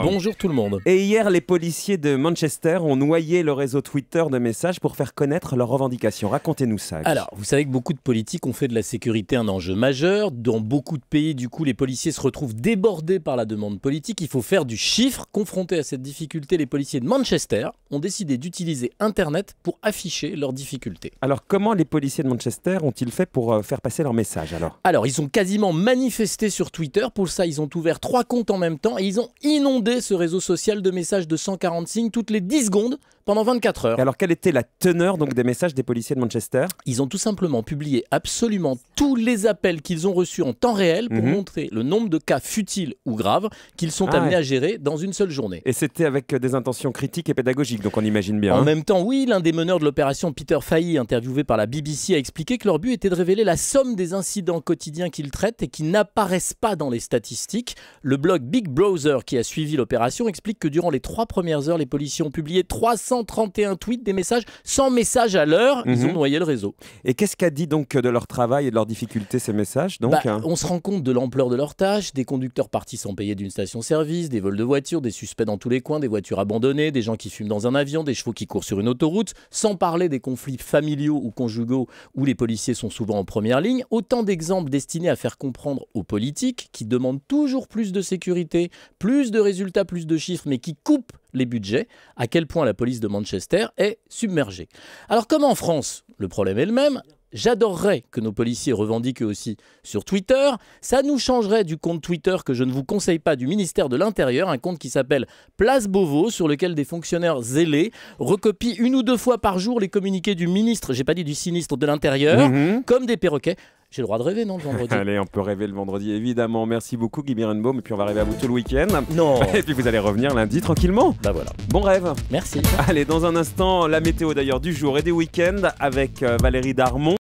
Bonjour tout le monde. Et hier, les policiers de Manchester ont noyé le réseau Twitter de messages pour faire connaître leurs revendications. Racontez-nous ça. Alors, vous savez que beaucoup de politiques ont fait de la sécurité un enjeu majeur. Dans beaucoup de pays, du coup, les policiers se retrouvent débordés par la demande politique. Il faut faire du chiffre. Confrontés à cette difficulté, les policiers de Manchester ont décidé d'utiliser Internet pour afficher leurs difficultés. Alors, comment les policiers de Manchester ont-ils fait pour faire passer leur message alors, ils ont quasiment manifesté sur Twitter. Pour ça, ils ont ouvert 3 comptes en même temps et ils ont inondé ce réseau social de messages de 140 signes toutes les 10 secondes pendant 24 heures. Et alors, quelle était la teneur donc des messages des policiers de Manchester? Ils ont tout simplement publié absolument tous les appels qu'ils ont reçus en temps réel pour montrer le nombre de cas futiles ou graves qu'ils sont amenés à gérer dans une seule journée. Et c'était avec des intentions critiques et pédagogiques, donc on imagine bien. En même temps, oui, l'un des meneurs de l'opération, Peter Fahey, interviewé par la BBC, a expliqué que leur but était de révéler la somme des incidents quotidiens qu'ils traitent et qui n'apparaissent pas dans les statistiques. Le blog Big Brother, qui a suivi l'opération, explique que durant les 3 premières heures, les policiers ont publié 331 tweets, des messages 100 messages à l'heure. Ils ont noyé le réseau. Et qu'est-ce qu'a dit donc de leur travail et de leurs difficultés ces messages donc On se rend compte de l'ampleur de leurs tâches, des conducteurs partis sans payer d'une station-service, des vols de voitures, des suspects dans tous les coins, des voitures abandonnées, des gens qui fument dans un avion, des chevaux qui courent sur une autoroute, sans parler des conflits familiaux ou conjugaux où les policiers sont souvent en première ligne. Autant d'exemples destinés à faire comprendre aux politiques qui demandent toujours plus de sécurité, plus de résultats, plus de chiffres, mais qui coupent les budgets, à quel point la police de Manchester est submergée. Alors comme en France, le problème est le même. J'adorerais que nos policiers revendiquent eux aussi sur Twitter. Ça nous changerait du compte Twitter que je ne vous conseille pas du ministère de l'Intérieur, un compte qui s'appelle Place Beauvau, sur lequel des fonctionnaires zélés recopient 1 ou 2 fois par jour les communiqués du ministre, j'ai pas dit du sinistre, de l'Intérieur, comme des perroquets. J'ai le droit de rêver, non, le vendredi? Allez, on peut rêver le vendredi, évidemment. Merci beaucoup, Guy Birenbaum. Et puis, on va rêver à vous tout le week-end. Non. Et puis, vous allez revenir lundi tranquillement. Bah voilà. Bon rêve. Merci. Allez, dans un instant, la météo d'ailleurs du jour et du week-end avec Valérie Darmon.